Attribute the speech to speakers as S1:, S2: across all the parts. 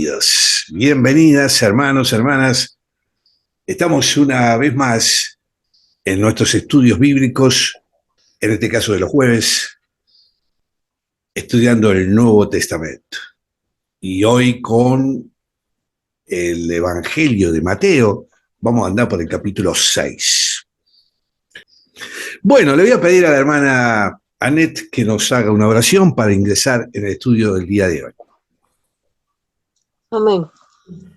S1: Bienvenidos, bienvenidas hermanos, hermanas. Estamos una vez más en nuestros estudios bíblicos, en este caso de los jueves, estudiando el Nuevo Testamento. Y hoy con el Evangelio de Mateo vamos a andar por el capítulo 6. Bueno, le voy a pedir a la hermana Annette que nos haga una oración para ingresar en el estudio del día de hoy.
S2: Amén.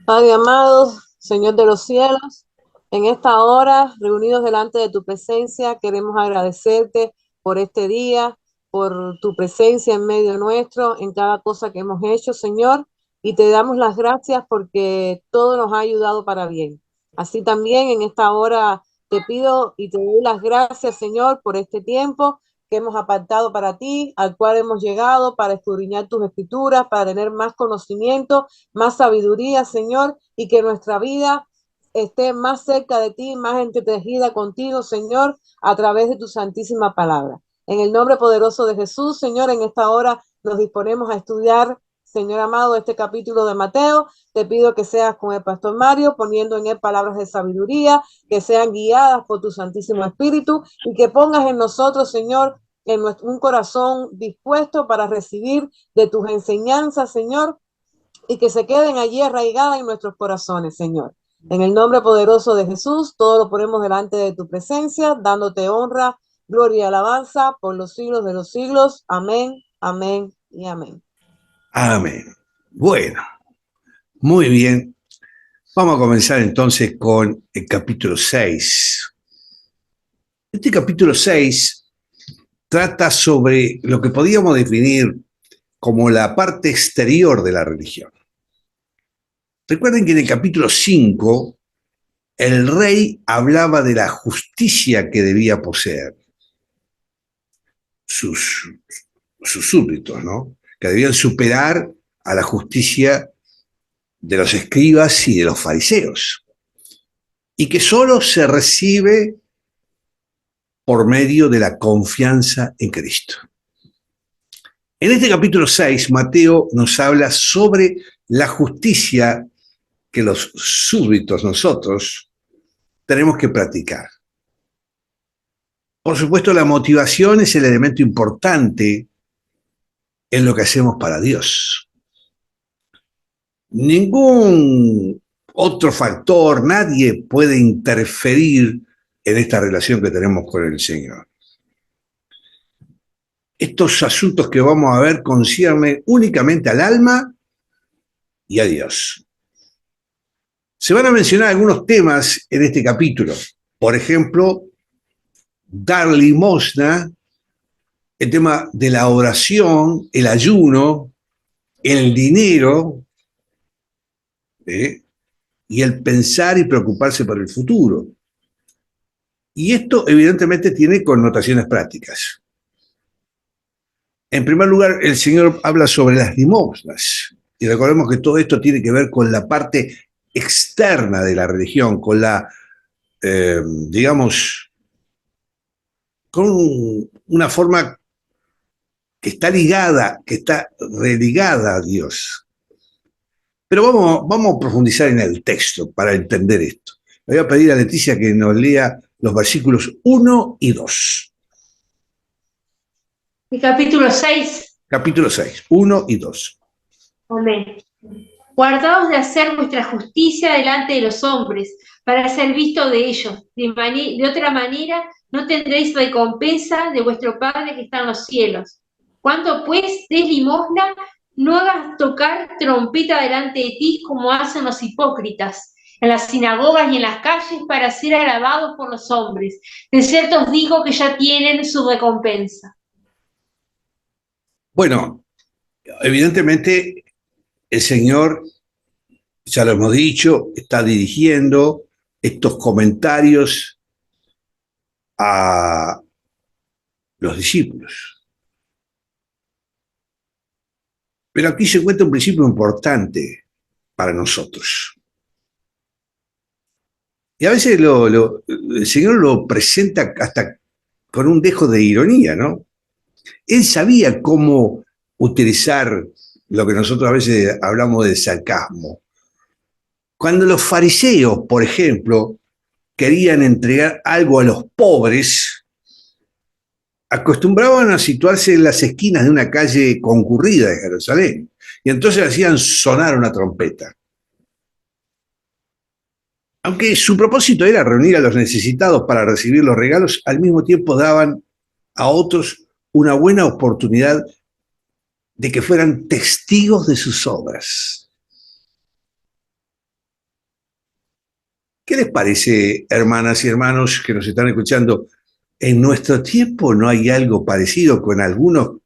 S2: Padre amado, Señor de los cielos, en esta hora, reunidos delante de tu presencia, queremos agradecerte por este día, por tu presencia en medio nuestro, en cada cosa que hemos hecho, Señor, y te damos las gracias porque todo nos ha ayudado para bien. Así también en esta hora te pido y te doy las gracias, Señor, por este tiempo que hemos apartado para ti, al cual hemos llegado para escudriñar tus escrituras, para tener más conocimiento, más sabiduría, Señor, y que nuestra vida esté más cerca de ti, más entretejida contigo, Señor, a través de tu santísima palabra. En el nombre poderoso de Jesús, Señor, en esta hora nos disponemos a estudiar, Señor amado, este capítulo de Mateo. Te pido que seas con el pastor Mario, poniendo en él palabras de sabiduría, que sean guiadas por tu Santísimo Espíritu y que pongas en nosotros, Señor, un corazón dispuesto para recibir de tus enseñanzas, Señor, y que se queden allí arraigadas en nuestros corazones, Señor. En el nombre poderoso de Jesús, todo lo ponemos delante de tu presencia, dándote honra, gloria y alabanza por los siglos de los siglos. Amén, amén y amén.
S1: Amén. Bueno, muy bien. Vamos a comenzar entonces con el capítulo 6. Este capítulo 6 trata sobre lo que podríamos definir como la parte exterior de la religión. Recuerden que en el capítulo 5 el rey hablaba de la justicia que debía poseer sus súbditos, ¿no? Que debían superar a la justicia de los escribas y de los fariseos, y que solo se recibe por medio de la confianza en Cristo. En este capítulo 6, Mateo nos habla sobre la justicia que los súbditos, nosotros, tenemos que practicar. Por supuesto, la motivación es el elemento importante en lo que hacemos para Dios. Ningún otro factor, nadie puede interferir en esta relación que tenemos con el Señor. Estos asuntos que vamos a ver conciernen únicamente al alma y a Dios. Se van a mencionar algunos temas en este capítulo. Por ejemplo, dar limosna, el tema de la oración, el ayuno, el dinero, y el pensar y preocuparse por el futuro. Y esto evidentemente tiene connotaciones prácticas. En primer lugar, el Señor habla sobre las limosnas. Y recordemos que todo esto tiene que ver con la parte externa de la religión, con la, digamos, con una forma que está ligada, que está religada a Dios. Pero vamos a profundizar en el texto para entender esto. Le voy a pedir a Leticia que nos lea los versículos 1 y 2.
S3: El capítulo 6.
S1: Capítulo 6, 1 y 2.
S3: Amén. Guardaos de hacer vuestra justicia delante de los hombres, para ser visto de ellos. De otra manera, no tendréis recompensa de vuestro Padre que está en los cielos. Cuando pues des limosna, no hagas tocar trompeta delante de ti como hacen los hipócritas en las sinagogas y en las calles para ser alabados por los hombres. De cierto os digo que ya tienen su recompensa.
S1: Bueno, evidentemente el Señor, ya lo hemos dicho, está dirigiendo estos comentarios a los discípulos. Pero aquí se encuentra un principio importante para nosotros. Y a veces el Señor lo presenta hasta con un dejo de ironía, ¿no? Él sabía cómo utilizar lo que nosotros a veces hablamos de sarcasmo. Cuando los fariseos, por ejemplo, querían entregar algo a los pobres, acostumbraban a situarse en las esquinas de una calle concurrida de Jerusalén, y entonces hacían sonar una trompeta. Aunque su propósito era reunir a los necesitados para recibir los regalos, al mismo tiempo daban a otros una buena oportunidad de que fueran testigos de sus obras. ¿Qué les parece, hermanas y hermanos que nos están escuchando? En nuestro tiempo no hay algo parecido con algunos,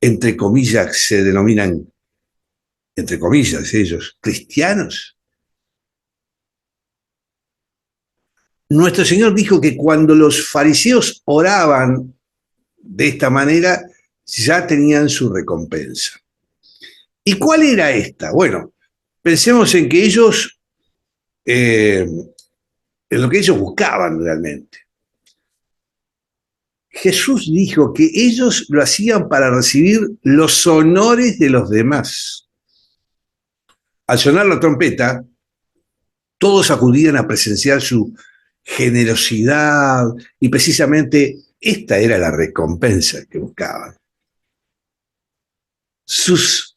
S1: entre comillas, se denominan, entre comillas, ellos, cristianos. Nuestro Señor dijo que cuando los fariseos oraban de esta manera, ya tenían su recompensa. ¿Y cuál era esta? Bueno, pensemos en que ellos, en lo que ellos buscaban realmente. Jesús dijo que ellos lo hacían para recibir los honores de los demás. Al sonar la trompeta, todos acudían a presenciar su generosidad y precisamente esta era la recompensa que buscaban. Sus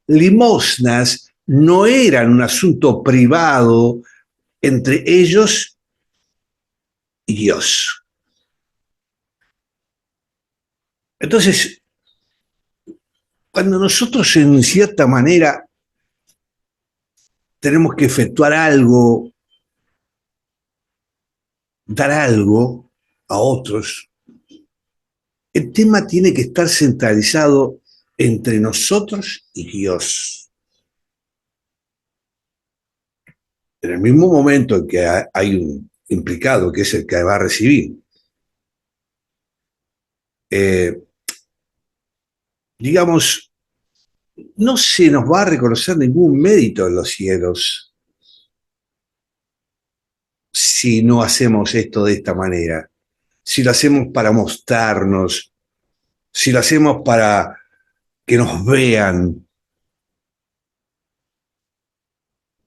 S1: limosnas no eran un asunto privado entre ellos y Dios. Entonces, cuando nosotros en cierta manera tenemos que efectuar algo, dar algo a otros, el tema tiene que estar centralizado entre nosotros y Dios. En el mismo momento en que hay un implicado, que es el que va a recibir, digamos, no se nos va a reconocer ningún mérito en los cielos si no hacemos esto de esta manera, si lo hacemos para mostrarnos, si lo hacemos para que nos vean,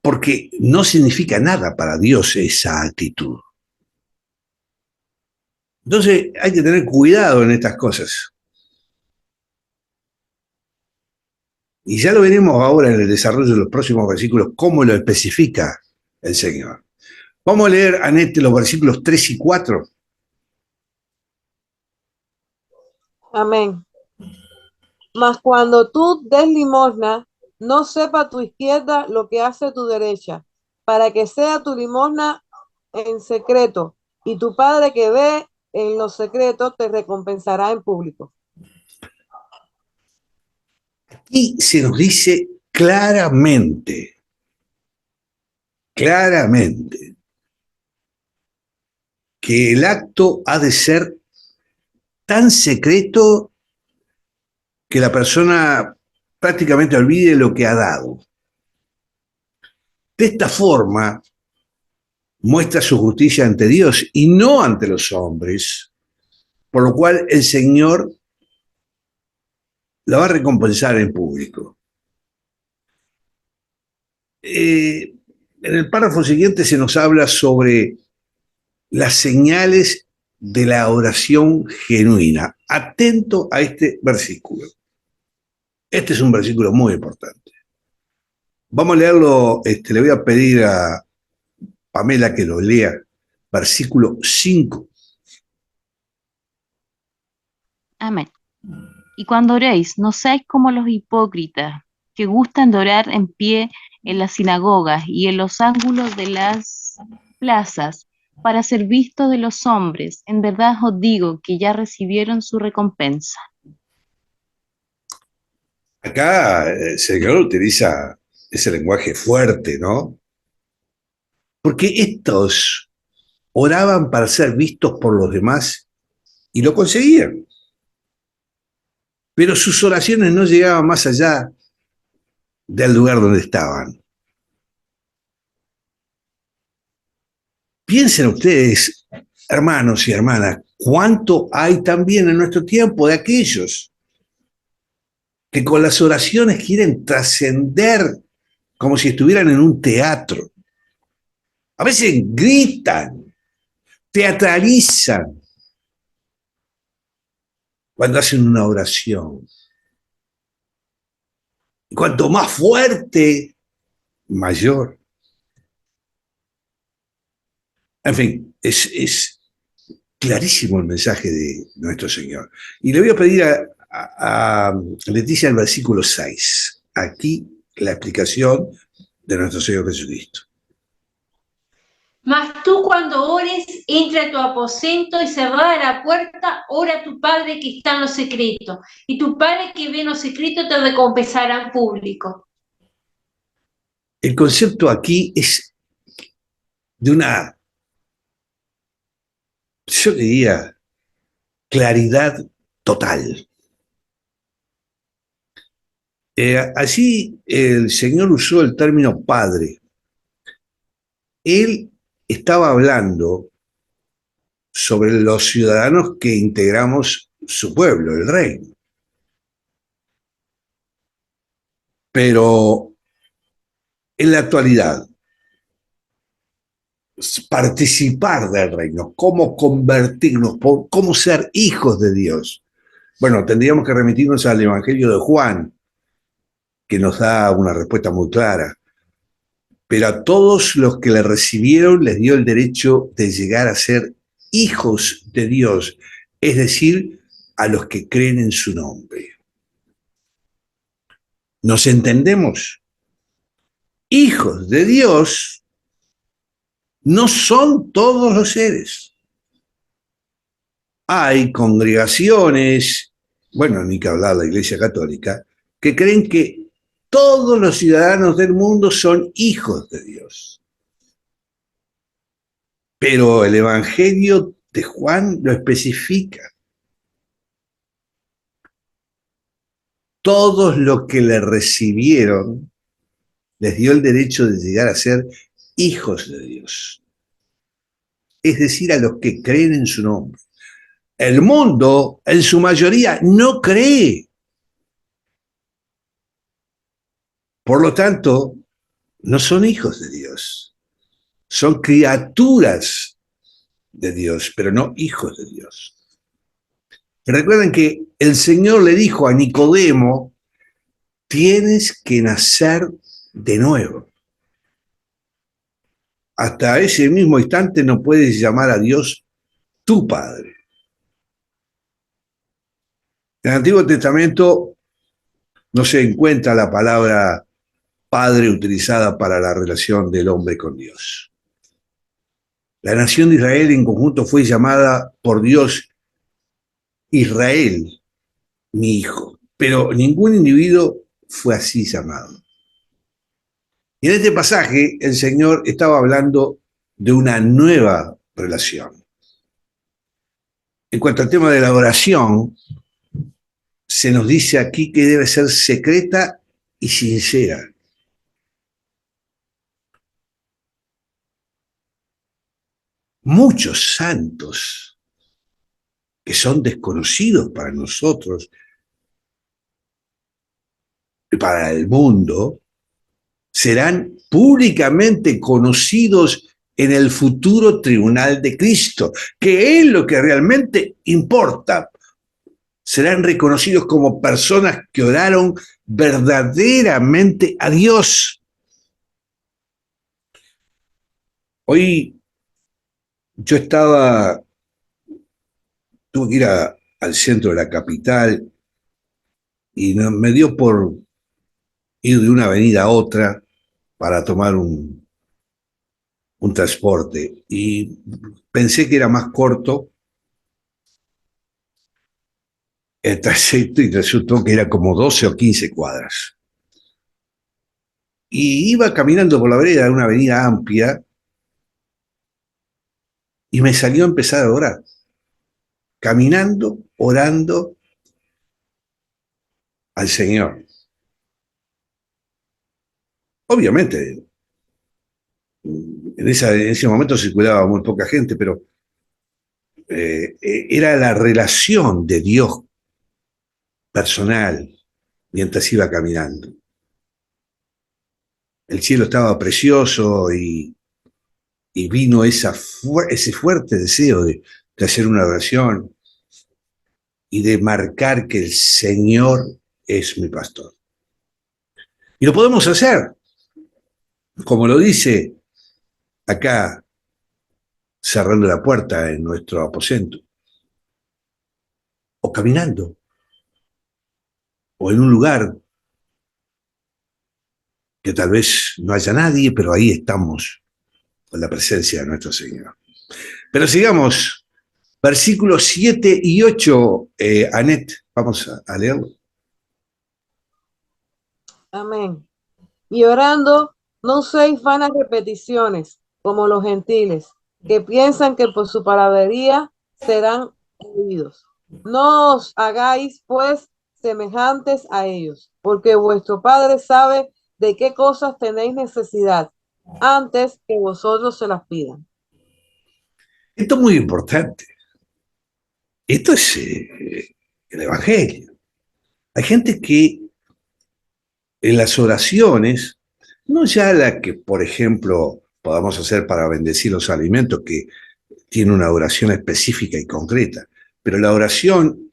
S1: porque no significa nada para Dios esa actitud. Entonces hay que tener cuidado en estas cosas. Y ya lo veremos ahora en el desarrollo de los próximos versículos, cómo lo especifica el Señor. Vamos a leer, Anette, los versículos 3 y 4.
S2: Amén. Mas cuando tú des limosna, no sepa tu izquierda lo que hace tu derecha, para que sea tu limosna en secreto, y tu Padre que ve en lo secreto te recompensará en público.
S1: Y se nos dice claramente, que el acto ha de ser tan secreto que la persona prácticamente olvide lo que ha dado. De esta forma, muestra su justicia ante Dios y no ante los hombres, por lo cual el Señor la va a recompensar en público. En el párrafo siguiente se nos habla sobre las señales de la oración genuina. Atento a este versículo. Este es un versículo muy importante. Vamos a leerlo, le voy a pedir a Pamela que lo lea. Versículo 5.
S4: Amén. Y cuando oréis, no seáis como los hipócritas, que gustan de orar en pie en las sinagogas y en los ángulos de las plazas, para ser vistos de los hombres. En verdad os digo que ya recibieron su recompensa.
S1: Acá el Señor utiliza ese lenguaje fuerte, ¿no? Porque estos oraban para ser vistos por los demás y lo conseguían. Pero sus oraciones no llegaban más allá del lugar donde estaban. Piensen ustedes, hermanos y hermanas, cuánto hay también en nuestro tiempo de aquellos que con las oraciones quieren trascender como si estuvieran en un teatro. A veces gritan, teatralizan cuando hacen una oración. Y cuanto más fuerte, mayor. En fin, es clarísimo el mensaje de nuestro Señor. Y le voy a pedir a Leticia el versículo 6. Aquí la explicación de nuestro Señor Jesucristo.
S3: Mas tú cuando ores, entra a tu aposento y cerrada la puerta, ora a tu Padre que está en lo secreto. Y tu Padre que ve en lo secreto te recompensará en público.
S1: El concepto aquí es de una, yo diría, claridad total. Allí el Señor usó el término Padre. Él estaba hablando sobre los ciudadanos que integramos su pueblo, el reino. Pero en la actualidad, participar del reino, cómo convertirnos, cómo ser hijos de Dios. Bueno, tendríamos que remitirnos al Evangelio de Juan, que nos da una respuesta muy clara. Pero a todos los que le recibieron les dio el derecho de llegar a ser hijos de Dios, es decir, a los que creen en su nombre. ¿Nos entendemos? Hijos de Dios no son todos los seres. Hay congregaciones, bueno, ni que hablar de la Iglesia Católica, que creen que todos los ciudadanos del mundo son hijos de Dios. Pero el Evangelio de Juan lo especifica. Todos los que le recibieron les dio el derecho de llegar a ser hijos de Dios. Es decir, a los que creen en su nombre. El mundo, en su mayoría, no cree. Por lo tanto, no son hijos de Dios. Son criaturas de Dios, pero no hijos de Dios. Recuerden que el Señor le dijo a Nicodemo, tienes que nacer de nuevo. Hasta ese mismo instante no puedes llamar a Dios tu Padre. En el Antiguo Testamento no se encuentra la palabra Padre utilizada para la relación del hombre con Dios. La nación de Israel en conjunto fue llamada por Dios Israel, mi hijo, pero ningún individuo fue así llamado. Y en este pasaje el Señor estaba hablando de una nueva relación. En cuanto al tema de la oración, se nos dice aquí que debe ser secreta y sincera. Muchos santos que son desconocidos para nosotros y para el mundo, serán públicamente conocidos en el futuro tribunal de Cristo, que es lo que realmente importa. Serán reconocidos como personas que oraron verdaderamente a Dios. Hoy yo tuve que ir al centro de la capital y me dio por ir de una avenida a otra para tomar un transporte. Y pensé que era más corto el trayecto y resultó que era como 12 o 15 cuadras. Y iba caminando por la vereda de una avenida amplia y me salió a empezar a orar. Caminando, orando al Señor. Obviamente, en ese momento circulaba muy poca gente, pero era la relación de Dios personal mientras iba caminando. El cielo estaba precioso y vino ese fuerte deseo de hacer una oración y de marcar que el Señor es mi pastor. Y lo podemos hacer, como lo dice acá, cerrando la puerta en nuestro aposento, o caminando, o en un lugar que tal vez no haya nadie, pero ahí estamos con la presencia de nuestro Señor. Pero sigamos, versículos 7 y 8, Anet, vamos a leerlo.
S2: Amén. Y orando, no uséis vanas repeticiones, como los gentiles, que piensan que por su palabrería serán oídos. No os hagáis, pues, semejantes a ellos, porque vuestro Padre sabe de qué cosas tenéis necesidad, antes que vosotros se las pidan.
S1: Esto es muy importante. Esto es el Evangelio. Hay gente que en las oraciones, no ya la que, por ejemplo, podamos hacer para bendecir los alimentos, que tiene una oración específica y concreta, pero la oración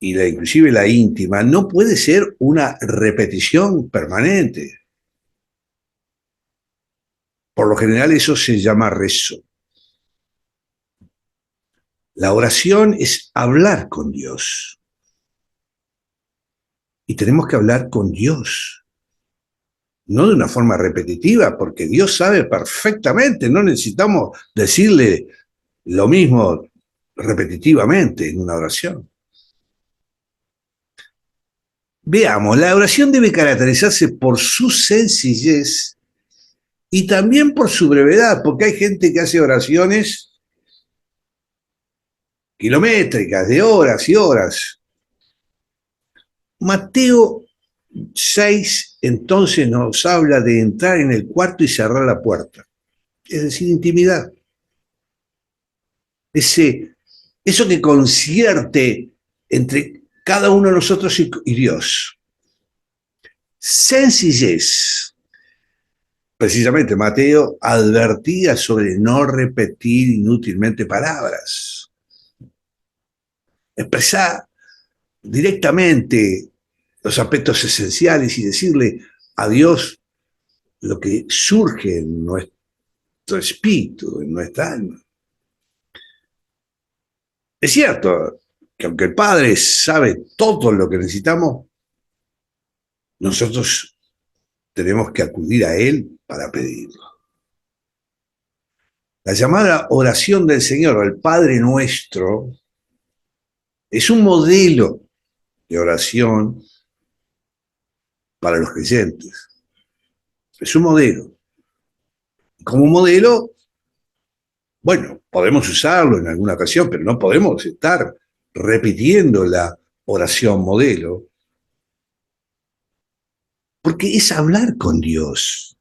S1: y inclusive la íntima no puede ser una repetición permanente. Por lo general eso se llama rezo. La oración es hablar con Dios. Y tenemos que hablar con Dios. No de una forma repetitiva, porque Dios sabe perfectamente, no necesitamos decirle lo mismo repetitivamente en una oración. Veamos, la oración debe caracterizarse por su sencillez y también por su brevedad, porque hay gente que hace oraciones kilométricas, de horas y horas. Mateo 6 entonces nos habla de entrar en el cuarto y cerrar la puerta, es decir, intimidad. Eso que concierte entre cada uno de nosotros y Dios. Sencillez. Precisamente Mateo advertía sobre no repetir inútilmente palabras. Expresar directamente los aspectos esenciales y decirle a Dios lo que surge en nuestro espíritu, en nuestra alma. Es cierto que aunque el Padre sabe todo lo que necesitamos, nosotros tenemos que acudir a Él para pedirlo. La llamada oración del Señor, al Padre Nuestro, es un modelo de oración para los creyentes. Es un modelo. Como modelo, bueno, podemos usarlo en alguna ocasión, pero no podemos estar repitiendo la oración modelo, porque es hablar con Dios.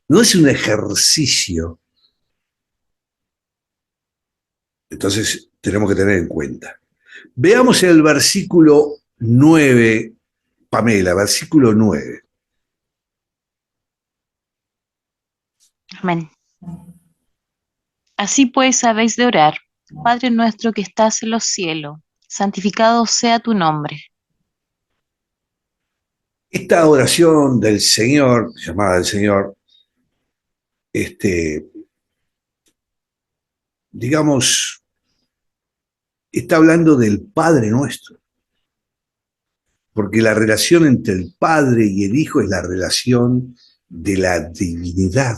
S1: No es un ejercicio. Entonces, tenemos que tener en cuenta. Veamos el versículo 9, Pamela, versículo 9.
S4: Amén. Así pues habéis de orar, Padre nuestro que estás en los cielos, santificado sea tu nombre.
S1: Esta oración del Señor, llamada del Señor, digamos, está hablando del Padre Nuestro, porque la relación entre el Padre y el Hijo es la relación de la divinidad.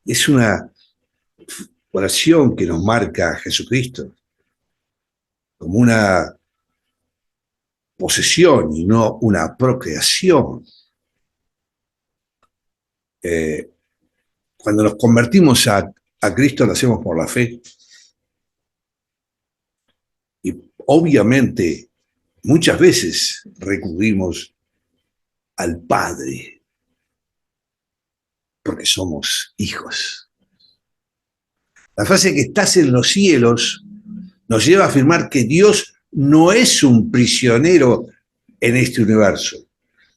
S1: Es una oración que nos marca a Jesucristo como una posesión y no una procreación. Cuando nos convertimos a Cristo lo hacemos por la fe. Y obviamente muchas veces recurrimos al Padre porque somos hijos. La frase que estás en los cielos nos lleva a afirmar que Dios no es un prisionero en este universo.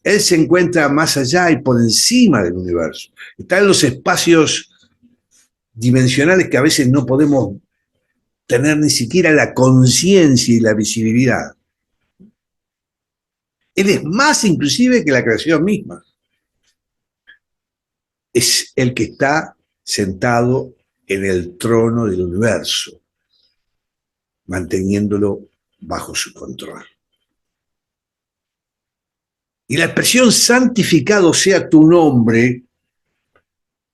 S1: Él se encuentra más allá y por encima del universo. Está en los espacios dimensionales que a veces no podemos tener ni siquiera la conciencia y la visibilidad. Él es más inclusive que la creación misma. Es el que está sentado en el trono del universo, manteniéndolo bajo su control. Y la expresión santificado sea tu nombre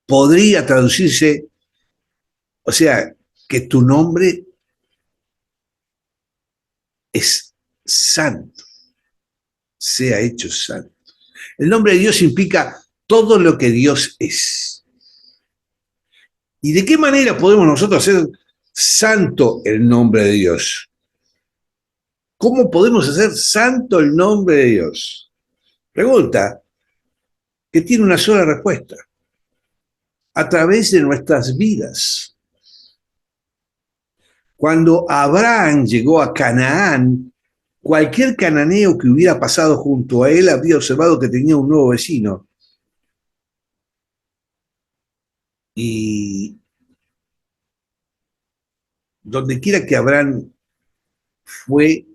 S1: podría traducirse, o sea, que tu nombre es santo, sea hecho santo. El nombre de Dios implica todo lo que Dios es. ¿Y de qué manera podemos nosotros hacer santo el nombre de Dios? ¿Cómo podemos hacer santo el nombre de Dios? Pregunta que tiene una sola respuesta. A través de nuestras vidas. Cuando Abraham llegó a Canaán, cualquier cananeo que hubiera pasado junto a él habría observado que tenía un nuevo vecino. Y donde quiera que Abraham fue,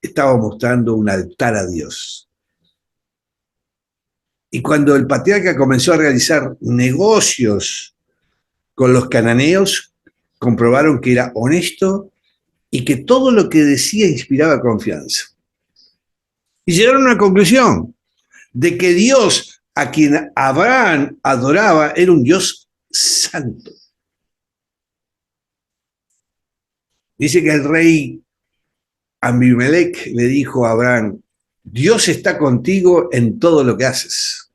S1: estaba mostrando un altar a Dios. Y cuando el patriarca comenzó a realizar negocios con los cananeos, comprobaron que era honesto y que todo lo que decía inspiraba confianza. Y llegaron a una conclusión de que Dios a quien Abraham adoraba era un Dios santo. Dice que el rey Abimelech le dijo a Abraham: Dios está contigo en todo lo que haces.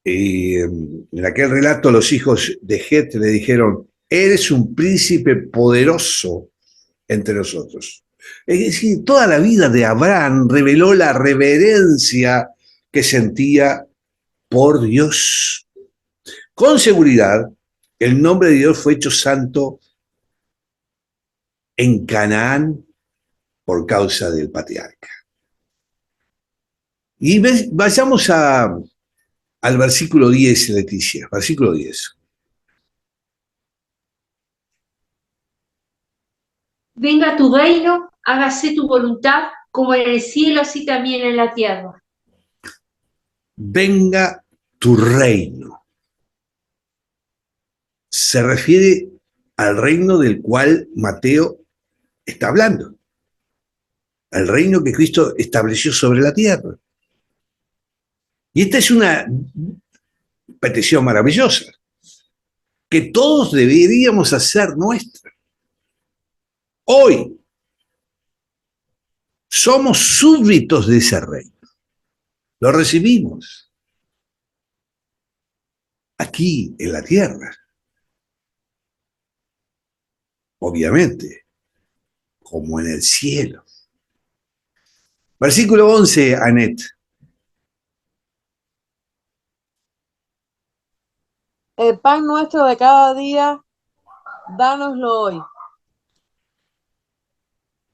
S1: Y en aquel relato los hijos de Het le dijeron: eres un príncipe poderoso entre nosotros. Es decir, toda la vida de Abraham reveló la reverencia que sentía por Dios. Con seguridad, el nombre de Dios fue hecho santo en Canaán por causa del patriarca. Y vayamos al versículo 10, Leticia, versículo 10.
S3: Venga tu reino, hágase tu voluntad, como en el cielo, así también en la tierra.
S1: Venga tu reino. Se refiere al reino del cual Mateo está hablando. Al reino que Cristo estableció sobre la tierra. Y esta es una petición maravillosa, que todos deberíamos hacer nuestra. Hoy somos súbditos de ese reino. Lo recibimos aquí en la tierra. Obviamente, como en el cielo. Versículo 11, Anet.
S2: El pan nuestro de cada día, dánoslo hoy.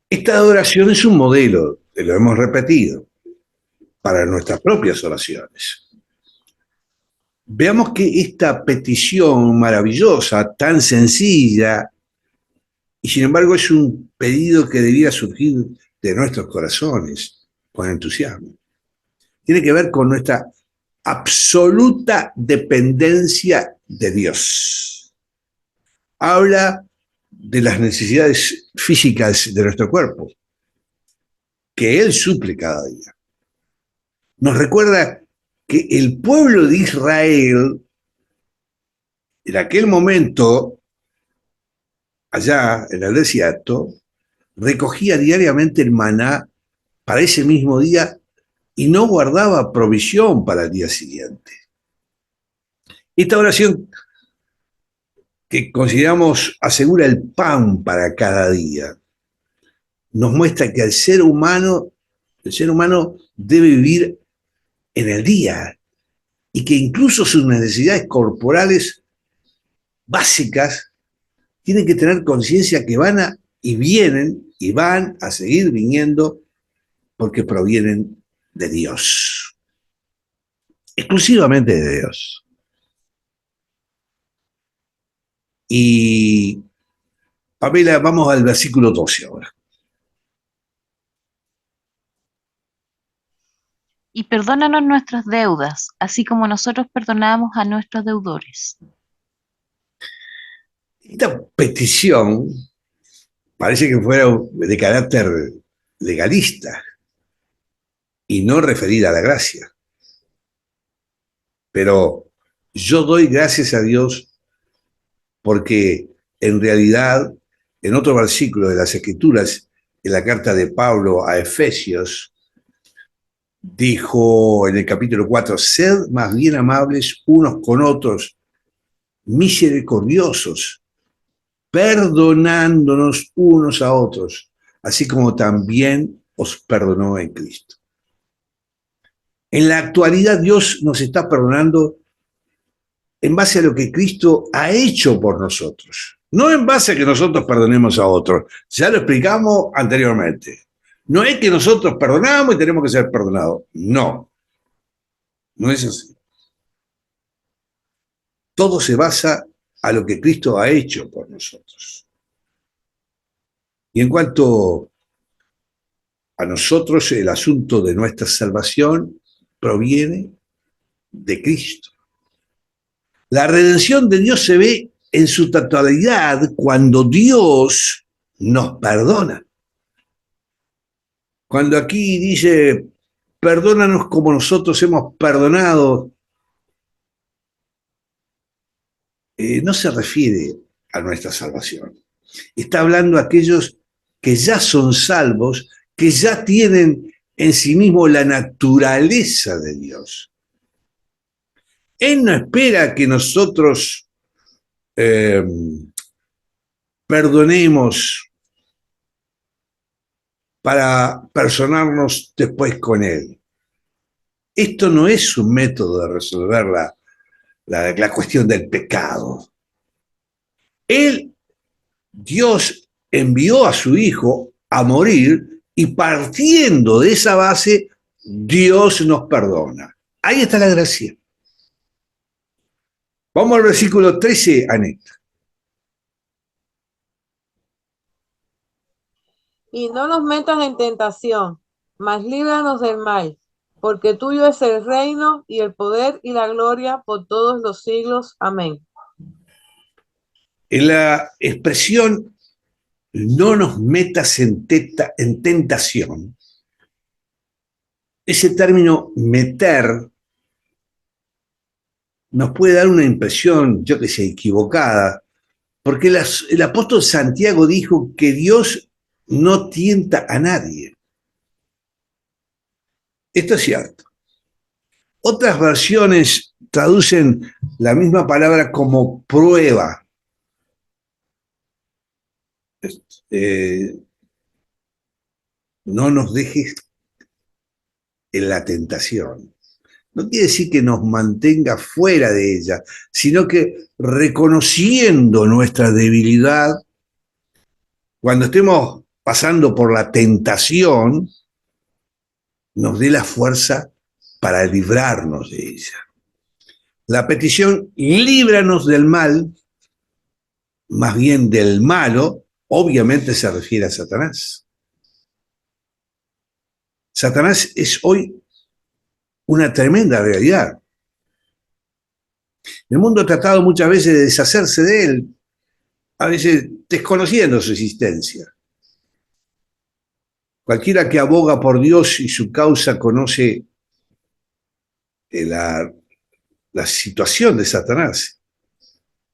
S1: Esta adoración es un modelo, lo hemos repetido, para nuestras propias oraciones. Veamos que esta petición maravillosa, tan sencilla, y sin embargo es un pedido que debiera surgir de nuestros corazones con entusiasmo. Tiene que ver con nuestra absoluta dependencia de Dios. Habla de las necesidades físicas de nuestro cuerpo, que Él suple cada día. Nos recuerda que el pueblo de Israel, en aquel momento, allá en el desierto, recogía diariamente el maná para ese mismo día y no guardaba provisión para el día siguiente. Esta oración que consideramos asegura el pan para cada día, nos muestra que el ser humano debe vivir en el día y que incluso sus necesidades corporales básicas tienen que tener conciencia que van y vienen y van a seguir viniendo porque provienen de Dios, exclusivamente de Dios. Y Pamela, vamos al versículo 12 ahora.
S4: Y perdónanos nuestras deudas, así como nosotros perdonamos a nuestros deudores.
S1: Esta petición parece que fuera de carácter legalista y no referida a la gracia. Pero yo doy gracias a Dios porque en realidad, en otro versículo de las Escrituras, en la carta de Pablo a Efesios, dijo en el capítulo 4, sed más bien amables unos con otros, misericordiosos, perdonándonos unos a otros, así como también os perdonó en Cristo. En la actualidad Dios nos está perdonando en base a lo que Cristo ha hecho por nosotros, no en base a que nosotros perdonemos a otros. Ya lo explicamos anteriormente. No es que nosotros perdonamos y tenemos que ser perdonados. No, no es así. Todo se basa a lo que Cristo ha hecho por nosotros. Y en cuanto a nosotros, el asunto de nuestra salvación proviene de Cristo. La redención de Dios se ve en su totalidad cuando Dios nos perdona. Cuando aquí dice, perdónanos como nosotros hemos perdonado, no se refiere a nuestra salvación. Está hablando a aquellos que ya son salvos, que ya tienen en sí mismo la naturaleza de Dios. Él no espera que nosotros perdonemos para personarnos después con Él. Esto no es un método de resolver la cuestión del pecado. Dios envió a su Hijo a morir y partiendo de esa base, Dios nos perdona. Ahí está la gracia. Vamos al versículo 13, Aneta.
S2: Y no nos metas en tentación, mas líbranos del mal, porque tuyo es el reino y el poder y la gloria por todos los siglos. Amén.
S1: En la expresión no nos metas en tentación, ese término meter nos puede dar una impresión, yo que sé, equivocada, porque el apóstol Santiago dijo que Dios no tienta a nadie. Esto es cierto. Otras versiones traducen la misma palabra como prueba. No nos dejes en la tentación. No quiere decir que nos mantenga fuera de ella, sino que reconociendo nuestra debilidad, cuando estemos pasando por la tentación, nos dé la fuerza para librarnos de ella. La petición, líbranos del mal, más bien del malo, obviamente se refiere a Satanás. Satanás es hoy una tremenda realidad. El mundo ha tratado muchas veces de deshacerse de él, a veces desconociendo su existencia. Cualquiera que aboga por Dios y su causa conoce la situación de Satanás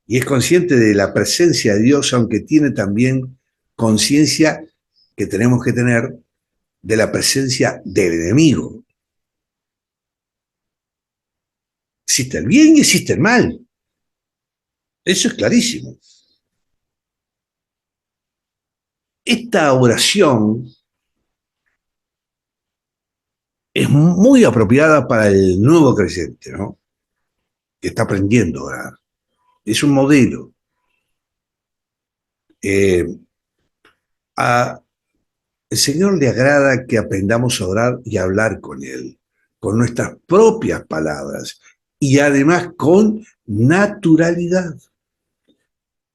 S1: y es consciente de la presencia de Dios, aunque tiene también conciencia que tenemos que tener de la presencia del enemigo. Existe el bien y existe el mal. Eso es clarísimo. Esta oración es muy apropiada para el nuevo creyente, ¿no? Que está aprendiendo a orar. Es un modelo. Eh, el Señor le agrada que aprendamos a orar y a hablar con Él, con nuestras propias palabras y además con naturalidad.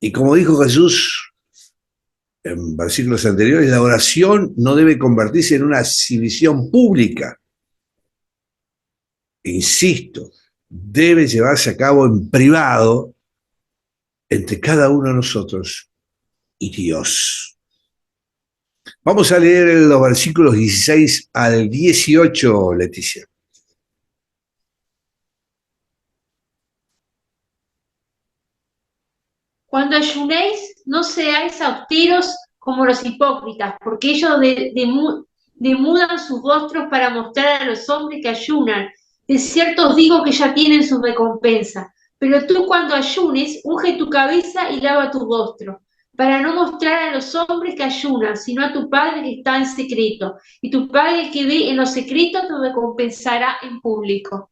S1: Y como dijo Jesús en versículos anteriores, la oración no debe convertirse en una exhibición pública. Insisto, debe llevarse a cabo en privado entre cada uno de nosotros y Dios. Vamos a leer los versículos 16 al 18, Leticia.
S3: Cuando ayunéis, no seáis austeros como los hipócritas, porque ellos demudan sus rostros para mostrar a los hombres que ayunan. De cierto os digo que ya tienen su recompensa. Pero tú cuando ayunes, unge tu cabeza y lava tu rostro, para no mostrar a los hombres que ayunan, sino a tu Padre que está en secreto. Y tu Padre que ve en lo secreto te recompensará en público.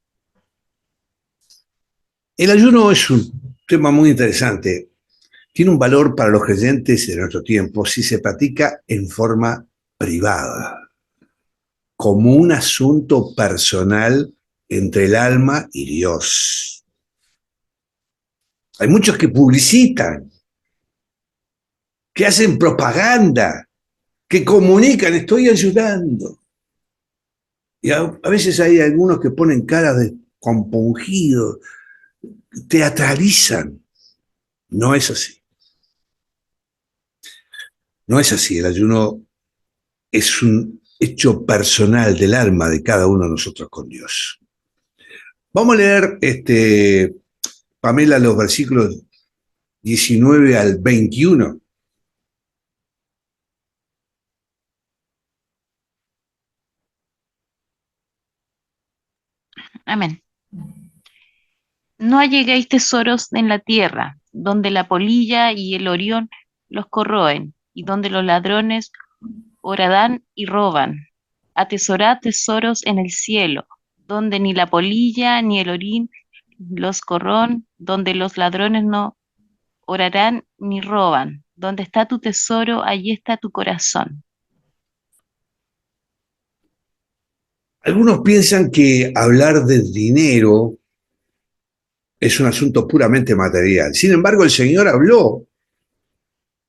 S1: El ayuno es un tema muy interesante. Tiene un valor para los creyentes de nuestro tiempo si se practica en forma privada, como un asunto personal entre el alma y Dios. Hay muchos que publicitan, que hacen propaganda, que comunican, estoy ayudando. Y a veces hay algunos que ponen caras de compungidos, teatralizan. No es así. No es así. El ayuno es un hecho personal del alma de cada uno de nosotros con Dios. Vamos a leer, Pamela, los versículos 19 al 21.
S4: Amén. No alleguéis tesoros en la tierra, donde la polilla y el orión los corroen, y donde los ladrones horadan y roban. Atesorad tesoros en el cielo, donde ni la polilla ni el orín los corroen, donde los ladrones no orarán ni roban. Donde está tu tesoro, allí está tu corazón.
S1: Algunos piensan que hablar de dinero es un asunto puramente material. Sin embargo, el Señor habló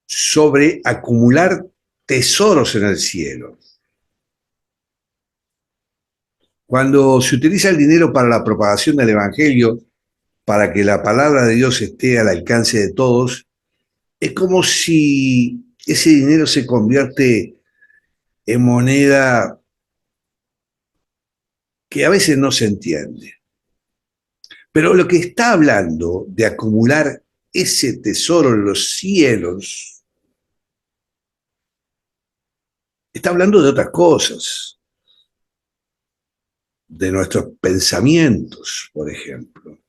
S1: sobre acumular tesoros en el cielo. Cuando se utiliza el dinero para la propagación del Evangelio, para que la palabra de Dios esté al alcance de todos, es como si ese dinero se convierte en moneda que a veces no se entiende. Pero lo que está hablando de acumular ese tesoro en los cielos, está hablando de otras cosas, de nuestros pensamientos, por ejemplo,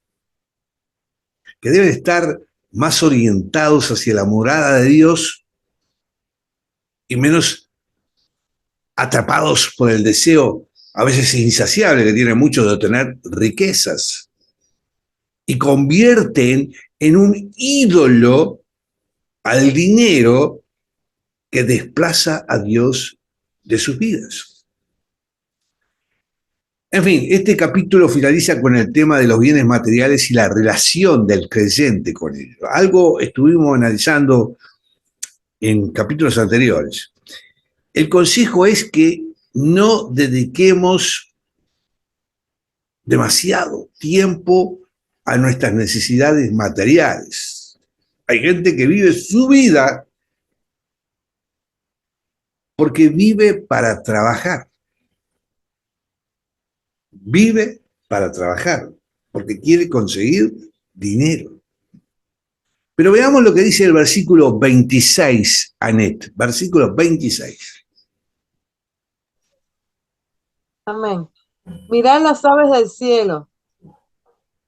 S1: que deben estar más orientados hacia la morada de Dios y menos atrapados por el deseo, a veces insaciable, que tienen muchos de obtener riquezas, y convierten en un ídolo al dinero que desplaza a Dios de sus vidas. En fin, este capítulo finaliza con el tema de los bienes materiales y la relación del creyente con ellos. Algo estuvimos analizando en capítulos anteriores. El consejo es que no dediquemos demasiado tiempo a nuestras necesidades materiales. Hay gente que vive su vida porque vive para trabajar. Vive para trabajar, porque quiere conseguir dinero. Pero veamos lo que dice el versículo 26, Anet. Versículo 26.
S2: Amén. Mirad las aves del cielo,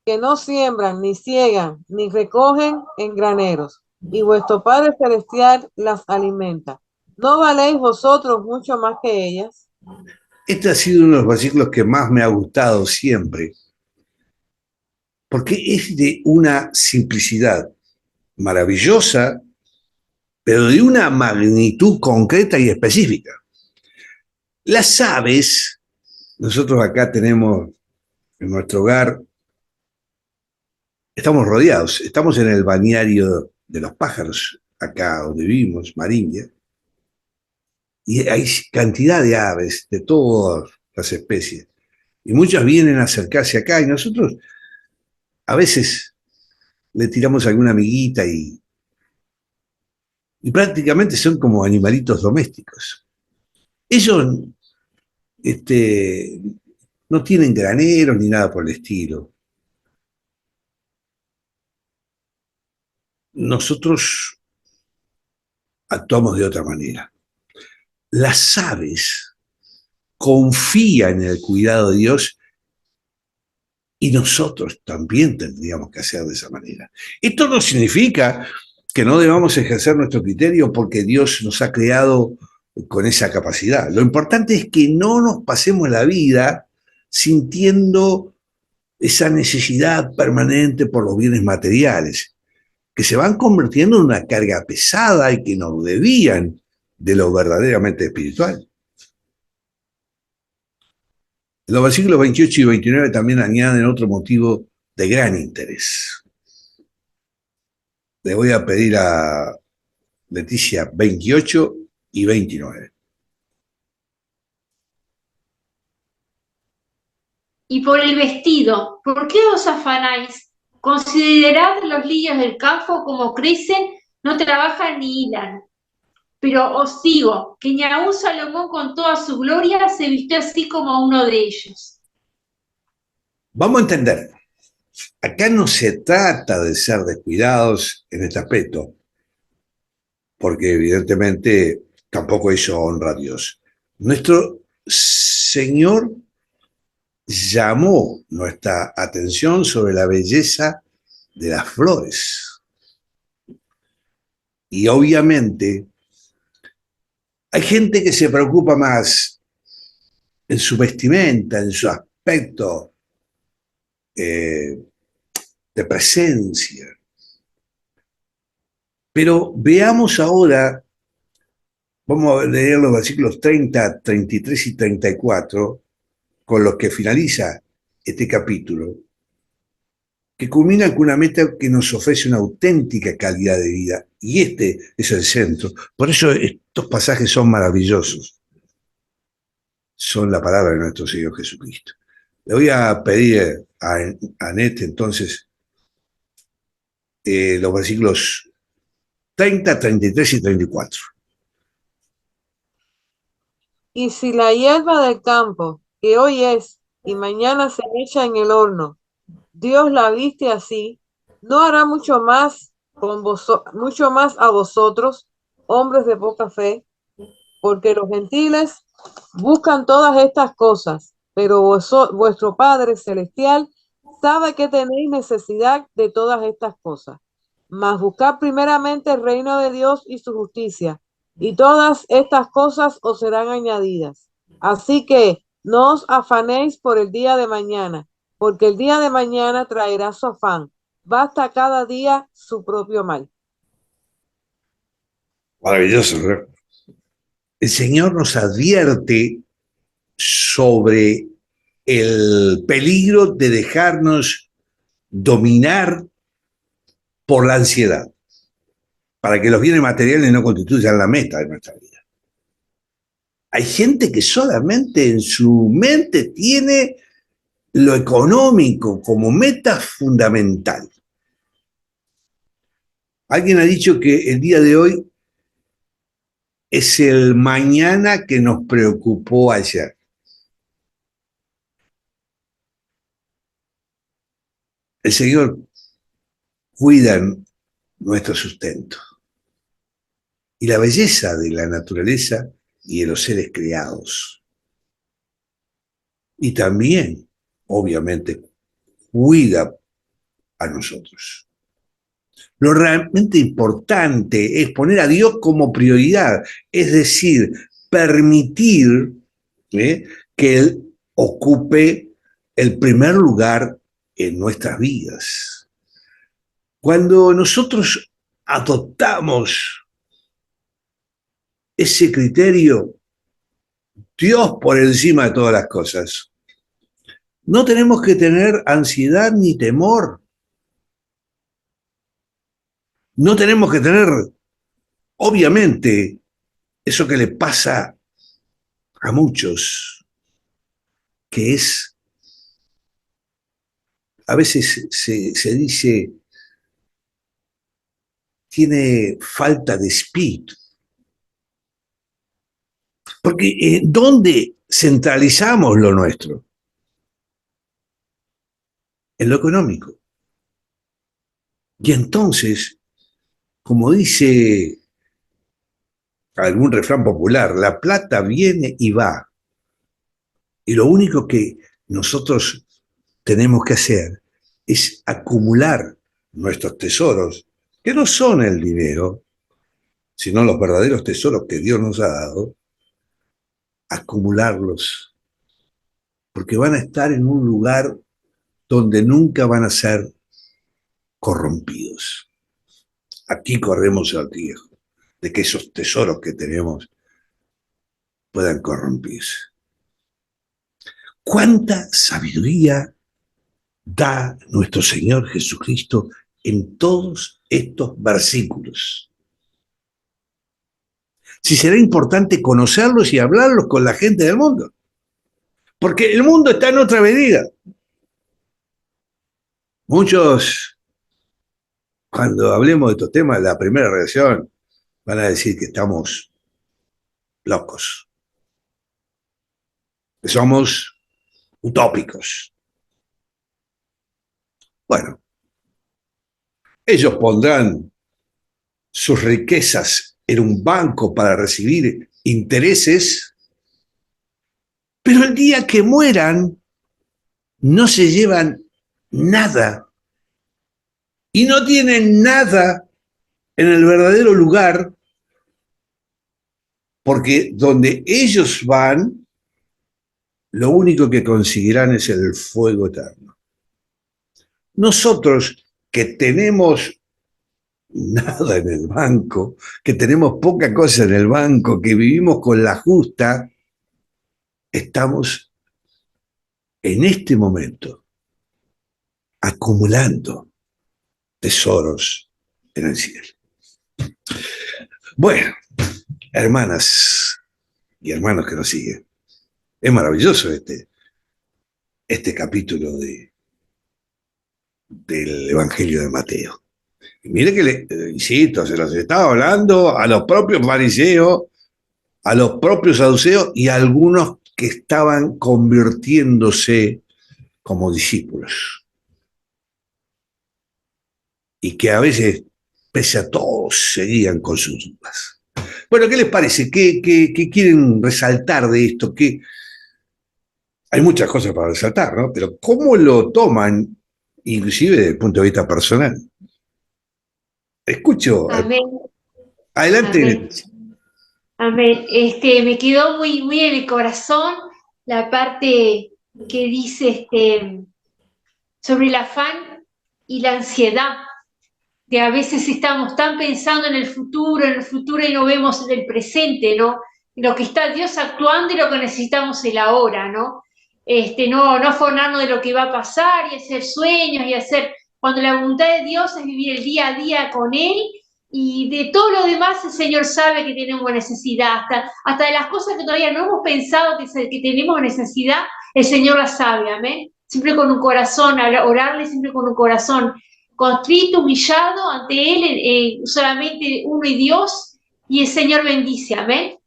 S2: que no siembran, ni ciegan, ni recogen en graneros, y vuestro Padre Celestial las alimenta. ¿No valéis vosotros mucho más que ellas?
S1: Este ha sido uno de los versículos que más me ha gustado siempre, porque es de una simplicidad maravillosa, pero de una magnitud concreta y específica. Las aves, nosotros acá tenemos en nuestro hogar, estamos rodeados, estamos en el balneario de los pájaros, acá donde vivimos, Marindia, y hay cantidad de aves de todas las especies, y muchas vienen a acercarse acá, y nosotros a veces le tiramos alguna amiguita y prácticamente son como animalitos domésticos. Ellos no tienen graneros ni nada por el estilo. Nosotros actuamos de otra manera. Las aves confían en el cuidado de Dios y nosotros también tendríamos que hacer de esa manera. Esto no significa que no debamos ejercer nuestro criterio porque Dios nos ha creado con esa capacidad. Lo importante es que no nos pasemos la vida sintiendo esa necesidad permanente por los bienes materiales, que se van convirtiendo en una carga pesada y que nos desvían de lo verdaderamente espiritual. Los versículos 28 y 29 también añaden otro motivo de gran interés. Le voy a pedir a Leticia 28 y 29.
S3: Y por el vestido, ¿por qué os afanáis? Considerad los lirios del campo como crecen, no trabajan ni hilan. Pero os digo que ni aun Salomón con toda su gloria se vistió así como uno de ellos.
S1: Vamos a entender. Acá no se trata de ser descuidados en este aspecto, porque evidentemente tampoco eso honra a Dios. Nuestro Señor llamó nuestra atención sobre la belleza de las flores. Y obviamente hay gente que se preocupa más en su vestimenta, en su aspecto de presencia. Pero veamos ahora, vamos a leer los versículos 30, 33 y 34, con los que finaliza este capítulo, que culmina con una meta que nos ofrece una auténtica calidad de vida. Y este es el centro. Por eso estos pasajes son maravillosos. Son la palabra de nuestro Señor Jesucristo. Le voy a pedir a Anet entonces los versículos 30, 33 y 34.
S2: Y si la hierba del campo, que hoy es y mañana se echa en el horno, Dios la viste así, ¿no hará mucho más mucho más a vosotros, hombres de poca fe? Porque los gentiles buscan todas estas cosas, pero vuestro Padre Celestial sabe que tenéis necesidad de todas estas cosas. Mas buscad primeramente el reino de Dios y su justicia, y todas estas cosas os serán añadidas. Así que no os afanéis por el día de mañana, porque el día de mañana traerá su afán. Basta cada día su propio mal.
S1: Maravilloso, ¿verdad? El Señor nos advierte sobre el peligro de dejarnos dominar por la ansiedad, para que los bienes materiales no constituyan la meta de nuestra vida. Hay gente que solamente en su mente tiene lo económico como meta fundamental. Alguien ha dicho que el día de hoy es el mañana que nos preocupó ayer. El Señor cuida nuestro sustento. Y la belleza de la naturaleza y de los seres creados. Y también, obviamente, cuida a nosotros. Lo realmente importante es poner a Dios como prioridad, es decir, permitir que Él ocupe el primer lugar en nuestras vidas. Cuando nosotros adoptamos ese criterio, Dios por encima de todas las cosas. No tenemos que tener ansiedad ni temor. No tenemos que tener, obviamente, eso que le pasa a muchos, que es, a veces se dice, tiene falta de espíritu. Porque ¿dónde centralizamos lo nuestro? En lo económico. Y entonces, como dice algún refrán popular, la plata viene y va. Y lo único que nosotros tenemos que hacer es acumular nuestros tesoros, que no son el dinero, sino los verdaderos tesoros que Dios nos ha dado, acumularlos, porque van a estar en un lugar donde nunca van a ser corrompidos. Aquí corremos el riesgo de que esos tesoros que tenemos puedan corrompirse. ¿Cuánta sabiduría da nuestro Señor Jesucristo en todos estos versículos? Si será importante conocerlos y hablarlos con la gente del mundo, porque el mundo está en otra medida. Muchos, cuando hablemos de estos temas, la primera reacción van a decir que estamos locos, que somos utópicos. Bueno, ellos pondrán sus riquezas en un banco para recibir intereses, pero el día que mueran no se llevan nada y no tienen nada en el verdadero lugar, porque donde ellos van, lo único que conseguirán es el fuego eterno. Nosotros que tenemos nada en el banco, que tenemos poca cosa en el banco, que vivimos con la justa, estamos en este momento acumulando tesoros en el cielo. Bueno, hermanas y hermanos que nos siguen, es maravilloso este capítulo del Evangelio de Mateo. Y mire que, insisto, se los estaba hablando a los propios fariseos, a los propios saduceos y a algunos que estaban convirtiéndose como discípulos. Y que a veces, pese a todo, seguían con sus dudas. Bueno, ¿qué les parece? ¿Qué quieren resaltar de esto? Hay muchas cosas para resaltar, ¿no? Pero ¿cómo lo toman, inclusive desde el punto de vista personal? Escucho.
S3: Amén.
S1: Adelante.
S3: Amén. Amén. Me quedó muy, muy en el corazón la parte que dice sobre el afán y la ansiedad, que a veces estamos tan pensando en el futuro y no vemos el presente, ¿no? Lo que está Dios actuando y lo que necesitamos el ahora, ¿no? No afanarnos de lo que va a pasar y hacer sueños y hacer, cuando la voluntad de Dios es vivir el día a día con Él, y de todo lo demás el Señor sabe que tenemos necesidad, hasta de las cosas que todavía no hemos pensado que tenemos necesidad, el Señor las sabe, amén. Siempre con un corazón, orarle siempre con un corazón contrito, humillado ante Él, solamente uno y Dios, y el Señor bendice, amén.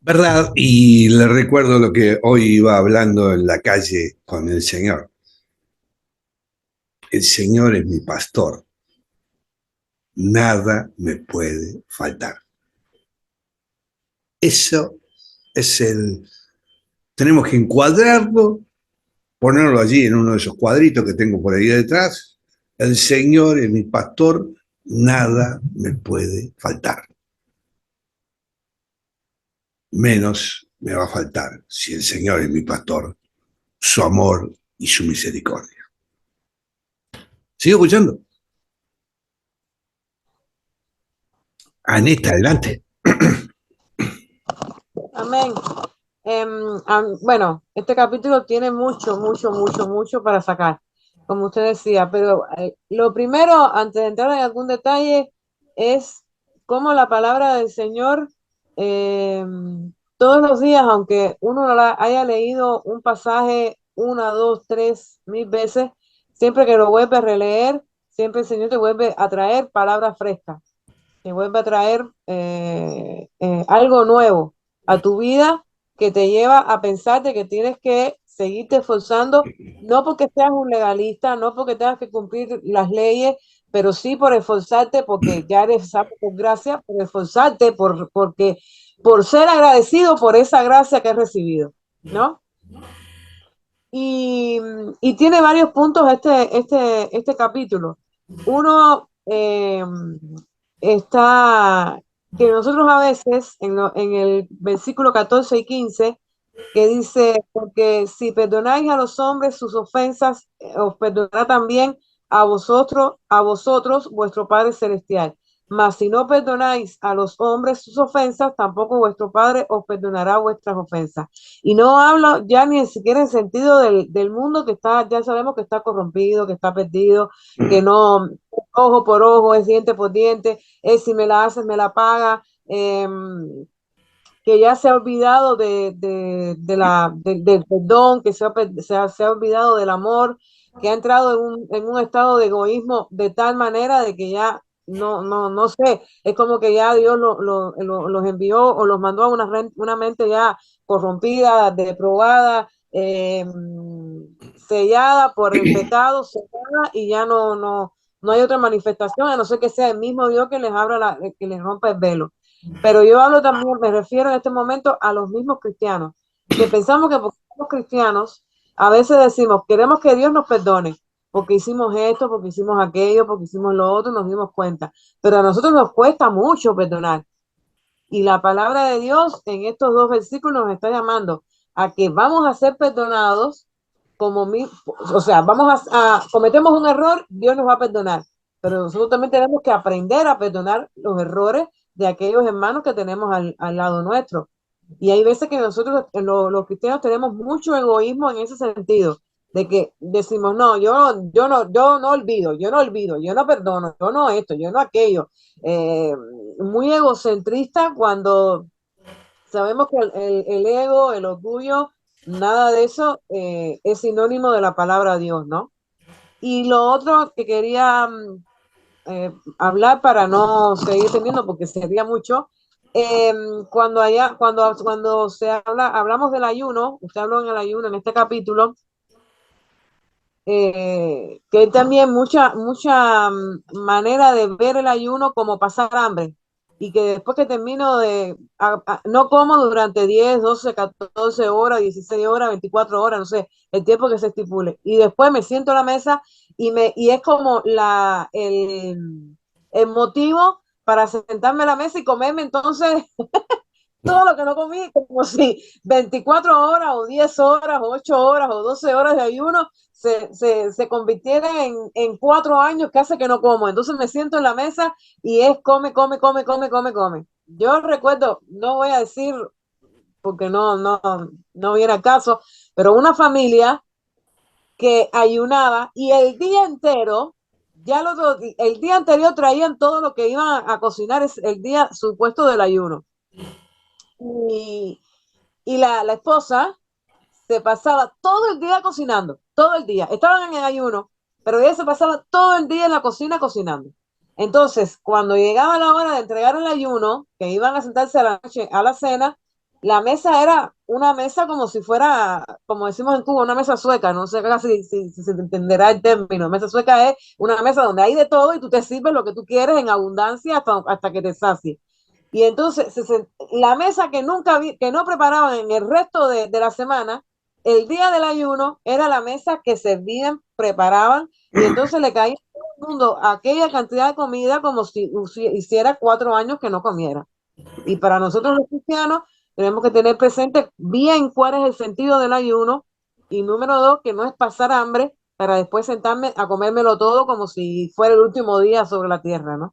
S1: ¿Verdad? Y le recuerdo lo que hoy iba hablando en la calle con el Señor. El Señor es mi pastor. Nada me puede faltar. Eso es tenemos que encuadrarlo, ponerlo allí en uno de esos cuadritos que tengo por ahí detrás. El Señor es mi pastor, nada me puede faltar. Menos me va a faltar si el Señor es mi pastor, su amor y su misericordia. ¿Sigo escuchando? Aneta, adelante.
S2: Amén. Bueno, este capítulo tiene mucho para sacar, como usted decía, pero lo primero, antes de entrar en algún detalle, es cómo la palabra del Señor, todos los días, aunque uno haya leído un pasaje una, dos, tres, mil veces, siempre que lo vuelve a releer, siempre el Señor te vuelve a traer palabras frescas, te vuelve a traer algo nuevo a tu vida que te lleva a pensar de que tienes que seguirte esforzando, no porque seas un legalista, no porque tengas que cumplir las leyes, pero sí por esforzarte, porque ya eres salvo por gracia, por esforzarte, por ser agradecido por esa gracia que has recibido, ¿no? Y, y tiene varios puntos este capítulo. Uno está que nosotros a veces en el versículo 14 y 15 que dice, porque si perdonáis a los hombres sus ofensas, os perdonará también a vosotros vuestro Padre Celestial. Mas si no perdonáis a los hombres sus ofensas, tampoco vuestro Padre os perdonará vuestras ofensas. Y no hablo ya ni siquiera en sentido del mundo que está, ya sabemos que está corrompido, que está perdido, que no, ojo por ojo, es diente por diente, es si me la haces, me la paga. Que ya se ha olvidado del perdón, que se ha olvidado del amor, que ha entrado en un estado de egoísmo de tal manera de que ya no sé, es como que ya Dios los envió o los mandó a una mente ya corrompida, deprobada, sellada por el pecado, sellada, y ya no hay otra manifestación, a no ser que sea el mismo Dios que les abra que les rompa el velo. Pero yo hablo también, me refiero en este momento a los mismos cristianos, que pensamos que porque somos cristianos, a veces decimos, queremos que Dios nos perdone, porque hicimos esto, porque hicimos aquello, porque hicimos lo otro, nos dimos cuenta. Pero a nosotros nos cuesta mucho perdonar. Y la palabra de Dios en estos dos versículos nos está llamando a que vamos a ser perdonados o sea, cometemos un error, Dios nos va a perdonar. Pero nosotros también tenemos que aprender a perdonar los errores de aquellos hermanos que tenemos al lado nuestro. Y hay veces que nosotros, los cristianos, tenemos mucho egoísmo en ese sentido, de que decimos, no, yo no olvido, yo no perdono, yo no esto, yo no aquello. Muy egocentrista cuando sabemos que el ego, el orgullo, nada de eso es sinónimo de la palabra Dios, ¿no? Y lo otro que quería hablar para no seguir teniendo, porque sería mucho, cuando hablamos del ayuno, usted habló en el ayuno en este capítulo, que hay también mucha manera de ver el ayuno como pasar hambre, y que después que termino no como durante 10, 12, 14 horas, 16 horas, 24 horas, no sé, el tiempo que se estipule, y después me siento a la mesa y es como el motivo para sentarme a la mesa y comerme entonces todo lo que no comí, como si 24 horas o 10 horas o 8 horas o 12 horas de ayuno se convirtieran en 4 años que hace que no como. Entonces me siento en la mesa y es come. Yo recuerdo, no voy a decir porque no viene al caso, pero una familia que ayunaba y el día entero, el día anterior traían todo lo que iban a cocinar el día supuesto del ayuno. Y, y la esposa se pasaba todo el día cocinando, todo el día. Estaban en el ayuno, pero ella se pasaba todo el día en la cocina cocinando. Entonces, cuando llegaba la hora de entregar el ayuno, que iban a sentarse a la noche a la cena, la mesa era una mesa como si fuera, como decimos en Cuba, una mesa sueca. No sé si se entenderá el término. Mesa sueca es una mesa donde hay de todo y tú te sirves lo que tú quieres en abundancia hasta que te sacies. Y entonces la mesa que no preparaban en el resto de la semana, el día del ayuno era la mesa que servían, preparaban, y entonces le caía a todo el mundo aquella cantidad de comida como si hiciera 4 años que no comiera. Y para nosotros los cristianos tenemos que tener presente bien cuál es el sentido del ayuno, y número 2, que no es pasar hambre para después sentarme a comérmelo todo como si fuera el último día sobre la tierra, ¿no?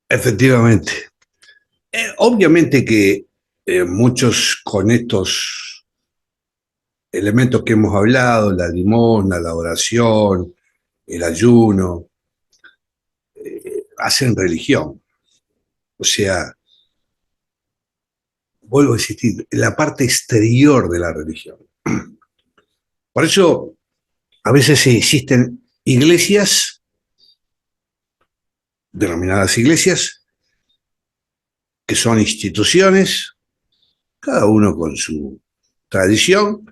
S1: Efectivamente. Obviamente que muchos con estos elementos que hemos hablado, la limosna, la oración, el ayuno, hacen religión. O sea, vuelvo a insistir, la parte exterior de la religión. Por eso, a veces existen iglesias, denominadas iglesias, que son instituciones, cada uno con su tradición,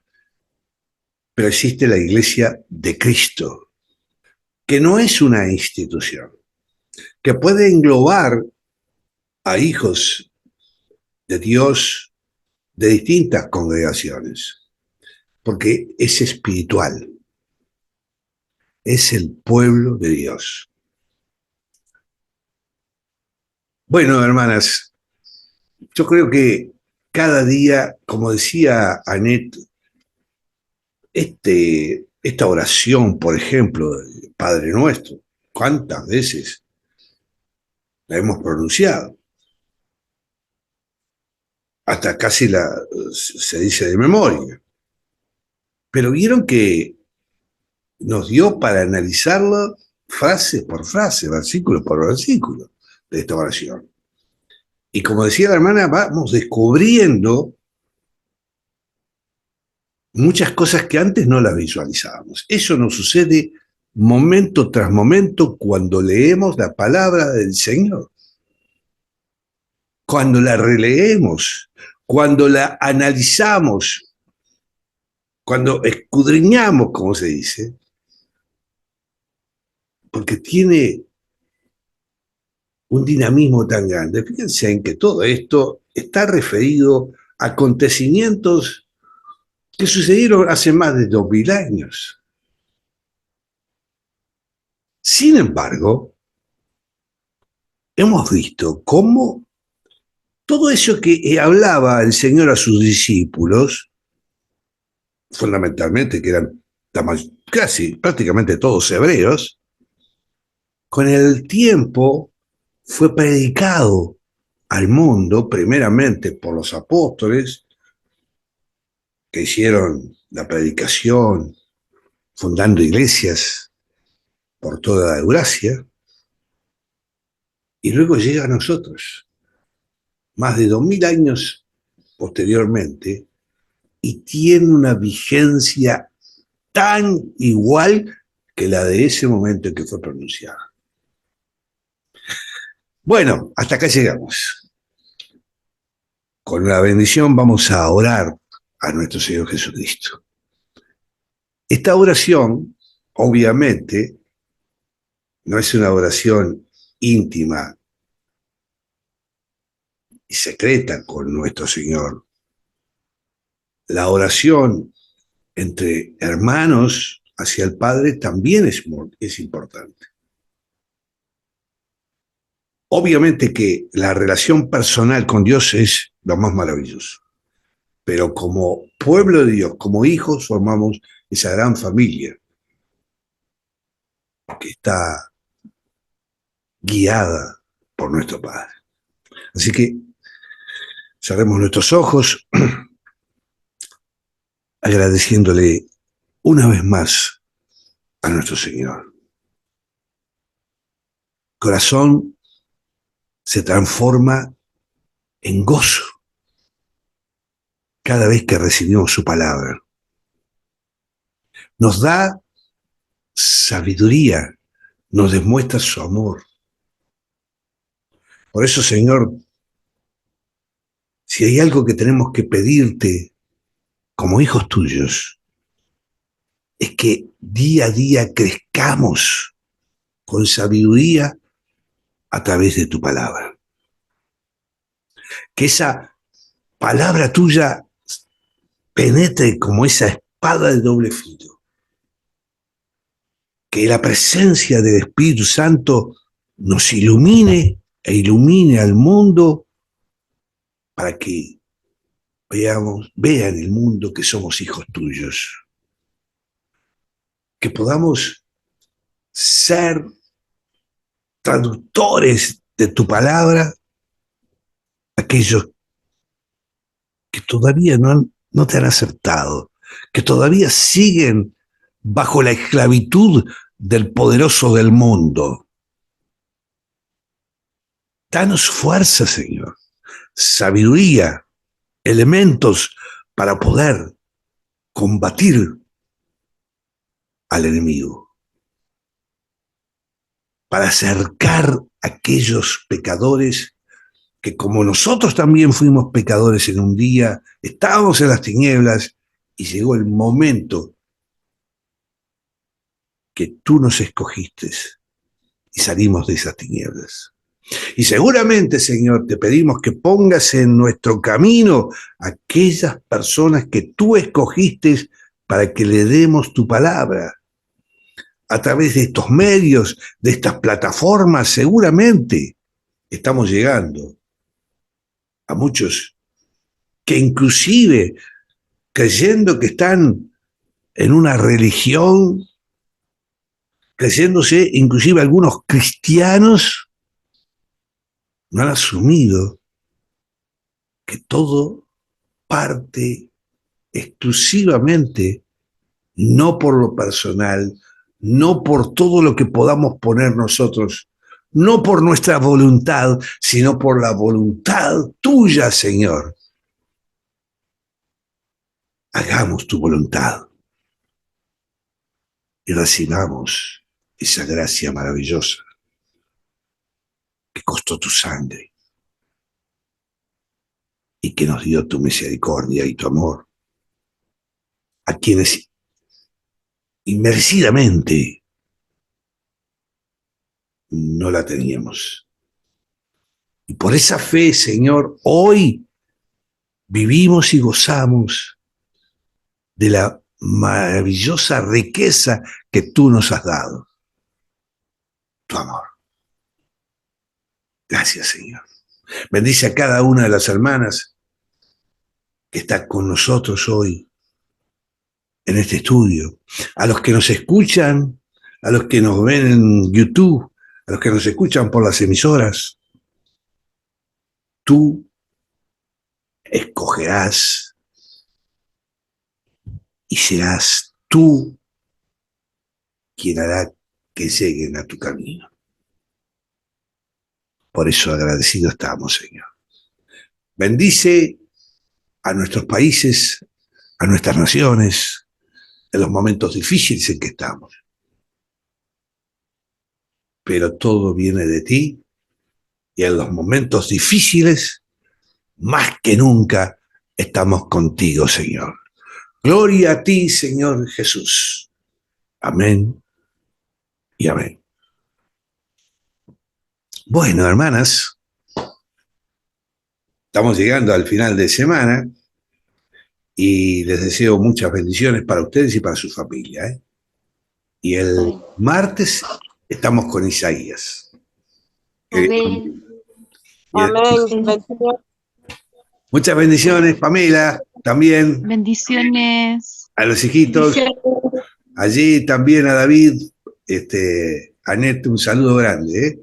S1: pero existe la iglesia de Cristo, que no es una institución, que puede englobar a hijos de Dios de distintas congregaciones, porque es espiritual, es el pueblo de Dios. Bueno, hermanas, yo creo que cada día, como decía Anet, esta oración, por ejemplo, del Padre Nuestro, ¿cuántas veces la hemos pronunciado? Hasta casi se dice de memoria. Pero vieron que nos dio para analizarlo frase por frase, versículo por versículo de esta oración. Y como decía la hermana, vamos descubriendo muchas cosas que antes no las visualizábamos. Eso nos sucede momento tras momento cuando leemos la palabra del Señor, cuando la releemos, cuando la analizamos, cuando escudriñamos, como se dice, porque tiene un dinamismo tan grande. Fíjense en que todo esto está referido a acontecimientos que sucedieron hace más de 2000 años. Sin embargo, hemos visto cómo todo eso que hablaba el Señor a sus discípulos, fundamentalmente que eran casi prácticamente todos hebreos, con el tiempo fue predicado al mundo, primeramente por los apóstoles, que hicieron la predicación, fundando iglesias por toda la Eurasia, y luego llega a nosotros, más de 2000 años posteriormente, y tiene una vigencia tan igual que la de ese momento en que fue pronunciada. Bueno, hasta acá llegamos. Con la bendición vamos a orar a nuestro Señor Jesucristo. Esta oración, obviamente, no es una oración íntima y secreta con nuestro Señor. La oración entre hermanos hacia el Padre también es importante. Obviamente que la relación personal con Dios es lo más maravilloso, pero como pueblo de Dios, como hijos, formamos esa gran familia que está guiada por nuestro Padre. Así que cerremos nuestros ojos agradeciéndole una vez más a nuestro Señor. Corazón se transforma en gozo cada vez que recibimos su palabra. Nos da sabiduría, nos demuestra su amor. Por eso, Señor, si hay algo que tenemos que pedirte como hijos tuyos, es que día a día crezcamos con sabiduría a través de tu palabra. Que esa palabra tuya penetre como esa espada de doble filo. Que la presencia del Espíritu Santo nos ilumine e ilumine al mundo para que vean el mundo que somos hijos tuyos. Que podamos ser traductores de tu palabra aquellos que todavía no te han aceptado, que todavía siguen bajo la esclavitud del poderoso del mundo. Danos fuerza, Señor, sabiduría, elementos para poder combatir al enemigo, para acercar a aquellos pecadores que, como nosotros también fuimos pecadores en un día, estábamos en las tinieblas y llegó el momento que tú nos escogiste y salimos de esas tinieblas. Y seguramente, Señor, te pedimos que pongas en nuestro camino aquellas personas que tú escogiste para que le demos tu palabra. A través de estos medios, de estas plataformas, seguramente estamos llegando a muchos que inclusive creyendo que están en una religión, creyéndose inclusive algunos cristianos, no han asumido que todo parte exclusivamente no por lo personal, no por todo lo que podamos poner nosotros, no por nuestra voluntad, sino por la voluntad tuya, Señor. Hagamos tu voluntad y recibamos esa gracia maravillosa que costó tu sangre y que nos dio tu misericordia y tu amor a quienes inmerecidamente no la teníamos. Y por esa fe, Señor, hoy vivimos y gozamos de la maravillosa riqueza que tú nos has dado, tu amor. Gracias, Señor. Bendice a cada una de las hermanas que está con nosotros hoy en este estudio, a los que nos escuchan, a los que nos ven en YouTube, a los que nos escuchan por las emisoras. Tú escogerás y serás tú quien hará que lleguen a tu camino. Por eso agradecido estamos, Señor. Bendice a nuestros países, a nuestras naciones, en los momentos difíciles en que estamos. Pero todo viene de ti y en los momentos difíciles, más que nunca, estamos contigo, Señor. Gloria a ti, Señor Jesús. Amén y amén. Bueno, hermanas, estamos llegando al final de semana y les deseo muchas bendiciones para ustedes y para su familia, ¿eh? Y el martes estamos con Isaías.
S3: Amén.
S2: Amén.
S1: Muchas bendiciones, Pamela, también.
S4: Bendiciones.
S1: A los hijitos. Allí también a David, Anette, un saludo grande, ¿eh?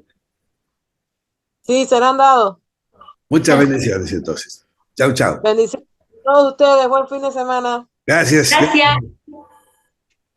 S2: Sí, serán dados.
S1: Muchas bendiciones entonces. Chau, chau.
S2: Bendiciones a todos ustedes. Buen fin de semana.
S1: Gracias.
S3: Gracias.